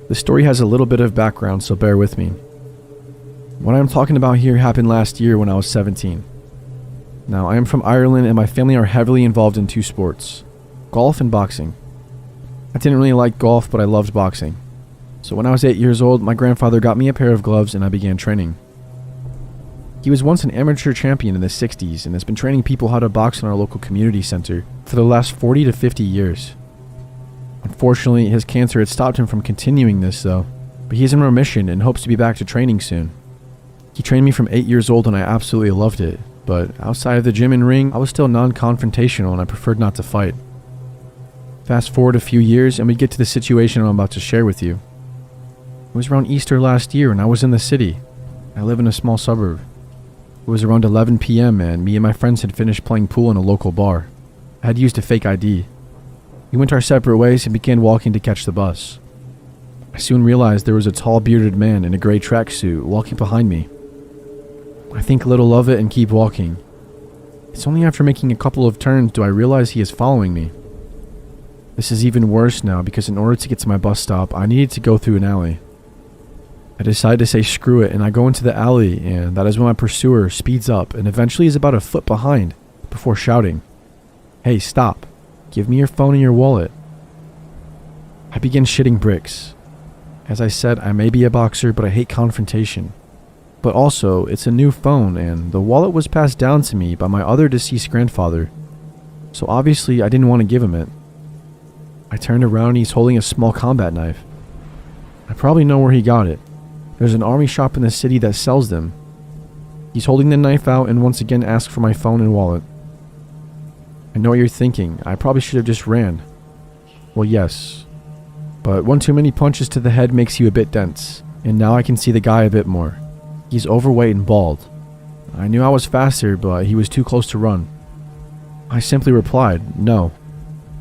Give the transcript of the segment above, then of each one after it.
The story has a little bit of background, so bear with me. What I'm talking about here happened last year when I was 17. Now, I am from Ireland and my family are heavily involved in two sports, golf and boxing. I didn't really like golf, but I loved boxing. So when I was 8 years old, my grandfather got me a pair of gloves and I began training. He was once an amateur champion in the 60s and has been training people how to box in our local community center for the last 40 to 50 years. Unfortunately, his cancer had stopped him from continuing this though, but he is in remission and hopes to be back to training soon. He trained me from 8 years old and I absolutely loved it, but outside of the gym and ring, I was still non-confrontational and I preferred not to fight. Fast forward a few years and we get to the situation I'm about to share with you. It was around Easter last year and I was in the city. I live in a small suburb. It was around 11 p.m. and me and my friends had finished playing pool in a local bar. I had used a fake ID. We went our separate ways and began walking to catch the bus. I soon realized there was a tall bearded man in a gray tracksuit walking behind me. I think little of it and keep walking. It's only after making a couple of turns do I realize he is following me. This is even worse now because in order to get to my bus stop, I needed to go through an alley. I decide to say screw it and I go into the alley, and that is when my pursuer speeds up and eventually is about a foot behind before shouting, "Hey, stop. Give me your phone and your wallet." I begin shitting bricks. As I said, I may be a boxer, but I hate confrontation. But also, it's a new phone and the wallet was passed down to me by my other deceased grandfather. So obviously I didn't want to give him it. I turned around and he's holding a small combat knife. I probably know where he got it. There's an army shop in the city that sells them. He's holding the knife out and once again asks for my phone and wallet. I know what you're thinking. I probably should have just ran. Well, yes. But one too many punches to the head makes you a bit dense. And now I can see the guy a bit more. He's overweight and bald. I knew I was faster, but he was too close to run. I simply replied, no.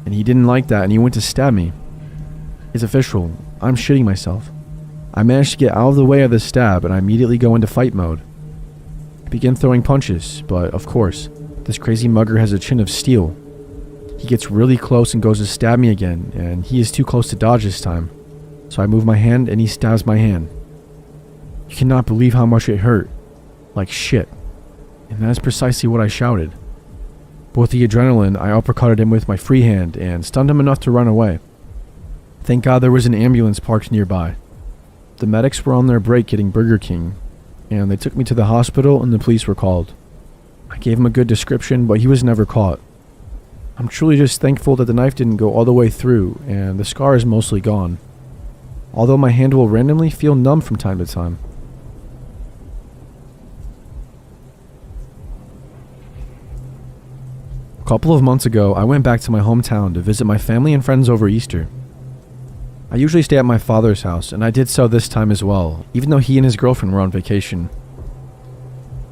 And he didn't like that and he went to stab me. It's official. I'm shitting myself. I managed to get out of the way of the stab and I immediately go into fight mode. I begin throwing punches, but of course, this crazy mugger has a chin of steel. He gets really close and goes to stab me again, and he is too close to dodge this time. So I move my hand and he stabs my hand. You cannot believe how much it hurt. Like shit. And that is precisely what I shouted. But with the adrenaline, I uppercutted him with my free hand and stunned him enough to run away. Thank God there was an ambulance parked nearby. The medics were on their break getting Burger King, and they took me to the hospital and the police were called. I gave him a good description, but he was never caught. I'm truly just thankful that the knife didn't go all the way through, and the scar is mostly gone. Although my hand will randomly feel numb from time to time. A couple of months ago, I went back to my hometown to visit my family and friends over Easter. I usually stay at my father's house, and I did so this time as well, even though he and his girlfriend were on vacation.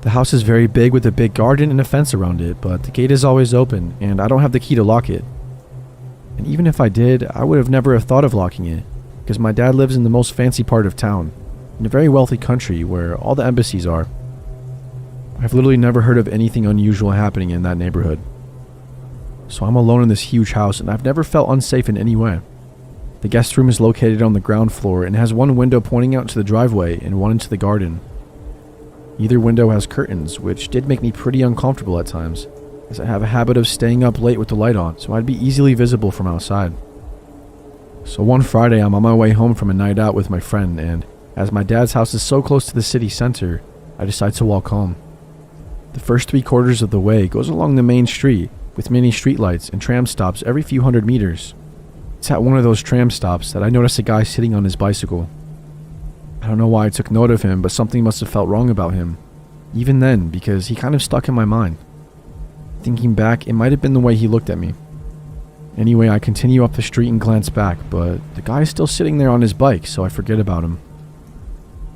The house is very big with a big garden and a fence around it, but the gate is always open, and I don't have the key to lock it. And even if I did, I would have never have thought of locking it, because my dad lives in the most fancy part of town, in a very wealthy country where all the embassies are. I've literally never heard of anything unusual happening in that neighborhood. So I'm alone in this huge house, and I've never felt unsafe in any way. The guest room is located on the ground floor and has one window pointing out to the driveway and one into the garden. Either window has curtains, which did make me pretty uncomfortable at times, as I have a habit of staying up late with the light on, so I'd be easily visible from outside. So one Friday I'm on my way home from a night out with my friend, and as my dad's house is so close to the city center, I decide to walk home. The first 3/4 of the way goes along the main street, with many streetlights and tram stops every few hundred meters. It's at one of those tram stops that I noticed a guy sitting on his bicycle. I don't know why I took note of him, but something must have felt wrong about him. Even then, because he kind of stuck in my mind. Thinking back, it might have been the way he looked at me. Anyway, I continue up the street and glance back, but the guy is still sitting there on his bike, so I forget about him.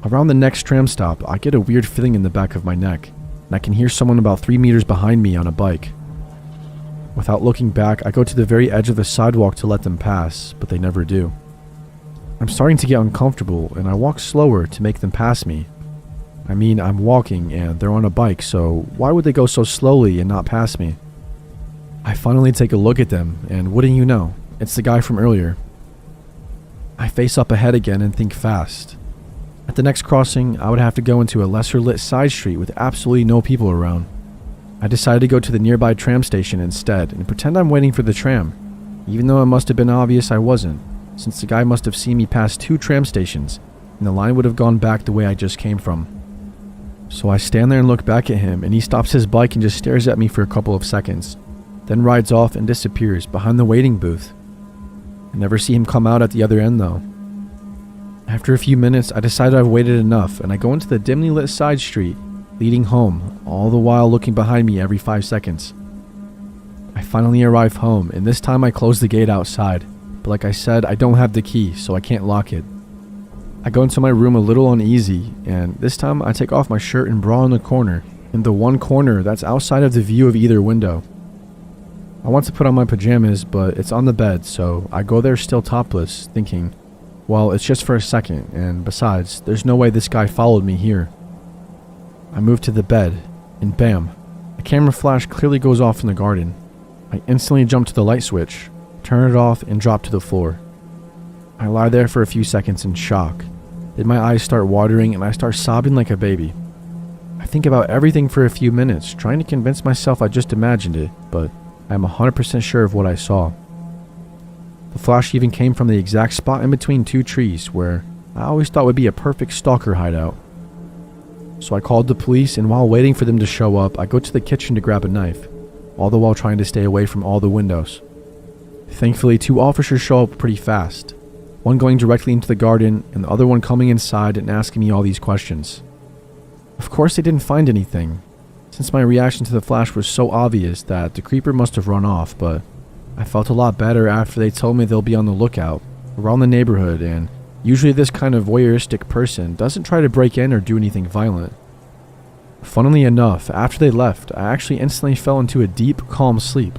Around the next tram stop, I get a weird feeling in the back of my neck, and I can hear someone about 3 meters behind me on a bike. Without looking back, I go to the very edge of the sidewalk to let them pass, but they never do. I'm starting to get uncomfortable, and I walk slower to make them pass me. I mean, I'm walking, and they're on a bike, so why would they go so slowly and not pass me? I finally take a look at them, and wouldn't you know, it's the guy from earlier. I face up ahead again and think fast. At the next crossing, I would have to go into a lesser lit side street with absolutely no people around. I decided to go to the nearby tram station instead and pretend I'm waiting for the tram, even though it must have been obvious I wasn't, since the guy must have seen me pass 2 tram stations and the line would have gone back the way I just came from. So I stand there and look back at him, and he stops his bike and just stares at me for a couple of seconds, then rides off and disappears behind the waiting booth. I never see him come out at the other end though. After a few minutes, I decided I've waited enough, and I go into the dimly lit side street leading home, all the while looking behind me every 5 seconds. I finally arrive home, and this time I close the gate outside, but like I said, I don't have the key, so I can't lock it. I go into my room a little uneasy, and this time I take off my shirt and bra in the corner, in the one corner that's outside of the view of either window. I want to put on my pajamas, but it's on the bed, so I go there still topless, thinking, well, it's just for a second, and besides, there's no way this guy followed me here. I move to the bed, and bam, a camera flash clearly goes off in the garden. I instantly jump to the light switch, turn it off, and drop to the floor. I lie there for a few seconds in shock. Then my eyes start watering and I start sobbing like a baby. I think about everything for a few minutes, trying to convince myself I just imagined it, but I'm 100% sure of what I saw. The flash even came from the exact spot in between 2 trees where I always thought would be a perfect stalker hideout. So I called the police, and while waiting for them to show up, I go to the kitchen to grab a knife, all the while trying to stay away from all the windows. Thankfully, 2 officers show up pretty fast. One going directly into the garden, and the other one coming inside and asking me all these questions. Of course they didn't find anything, since my reaction to the flash was so obvious that the creeper must have run off, but I felt a lot better after they told me they'll be on the lookout around the neighborhood, and usually this kind of voyeuristic person doesn't try to break in or do anything violent. Funnily enough, after they left, I actually instantly fell into a deep, calm sleep.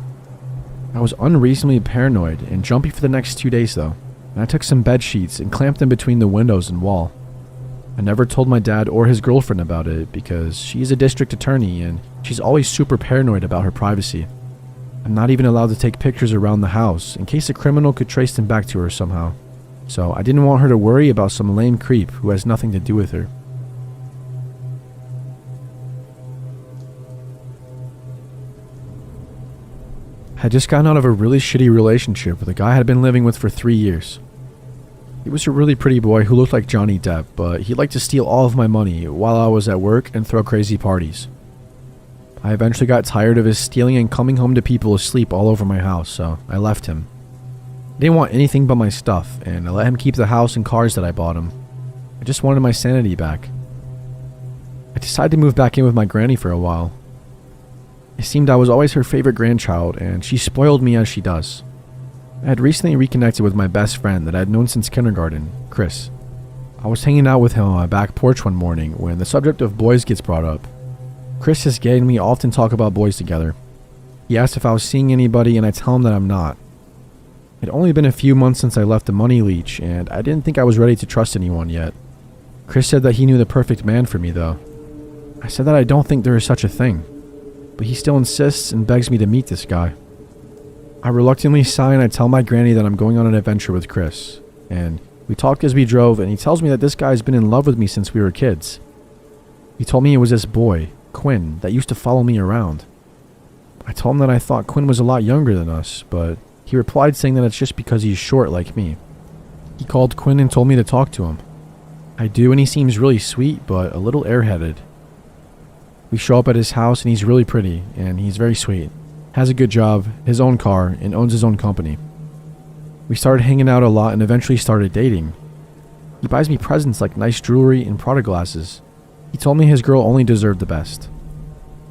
I was unreasonably paranoid and jumpy for the next 2 days though. And I took some bed sheets and clamped them between the windows and wall. I never told my dad or his girlfriend about it because she's a district attorney and she's always super paranoid about her privacy. I'm not even allowed to take pictures around the house in case a criminal could trace them back to her somehow. So I didn't want her to worry about some lame creep who has nothing to do with her. I had just gotten out of a really shitty relationship with a guy I had been living with for 3 years. He was a really pretty boy who looked like Johnny Depp, but he liked to steal all of my money while I was at work and throw crazy parties. I eventually got tired of his stealing and coming home to people asleep all over my house, so I left him. I didn't want anything but my stuff, and I let him keep the house and cars that I bought him. I just wanted my sanity back. I decided to move back in with my granny for a while. It seemed I was always her favorite grandchild, and she spoiled me as she does. I had recently reconnected with my best friend that I had known since kindergarten, Chris. I was hanging out with him on my back porch one morning when the subject of boys gets brought up. Chris is gay and we often talk about boys together. He asked if I was seeing anybody and I tell him that I'm not. It had only been a few months since I left the money leech and I didn't think I was ready to trust anyone yet. Chris said that he knew the perfect man for me though. I said that I don't think there is such a thing, but he still insists and begs me to meet this guy. I reluctantly sigh and I tell my granny that I'm going on an adventure with Chris, and we talk as we drove and he tells me that this guy has been in love with me since we were kids. He told me it was this boy, Quinn, that used to follow me around. I told him that I thought Quinn was a lot younger than us, but he replied saying that it's just because he's short like me. He called Quinn and told me to talk to him. I do, and he seems really sweet, but a little airheaded. We show up at his house and he's really pretty, and he's very sweet. Has a good job, his own car, and owns his own company. We started hanging out a lot and eventually started dating. He buys me presents like nice jewelry and Prada glasses. He told me his girl only deserved the best.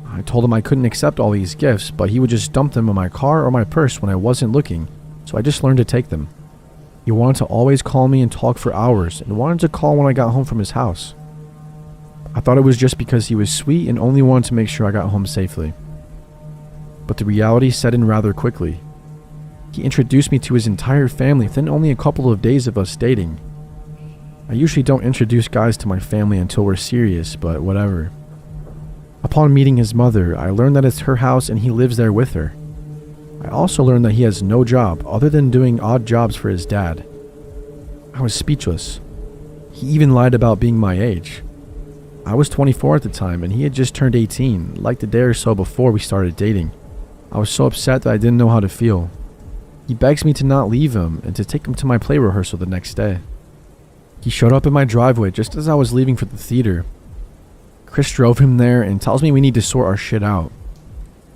I told him I couldn't accept all these gifts, but he would just dump them in my car or my purse when I wasn't looking, so I just learned to take them. He wanted to always call me and talk for hours and wanted to call when I got home from his house. I thought it was just because he was sweet and only wanted to make sure I got home safely. But the reality set in rather quickly. He introduced me to his entire family within only a couple of days of us dating. I usually don't introduce guys to my family until we're serious, but whatever. Upon meeting his mother, I learned that it's her house and he lives there with her. I also learned that he has no job other than doing odd jobs for his dad. I was speechless. He even lied about being my age. I was 24 at the time and he had just turned 18, like the day or so before we started dating. I was so upset that I didn't know how to feel. He begs me to not leave him and to take him to my play rehearsal the next day. He showed up in my driveway just as I was leaving for the theater. Chris drove him there and tells me we need to sort our shit out.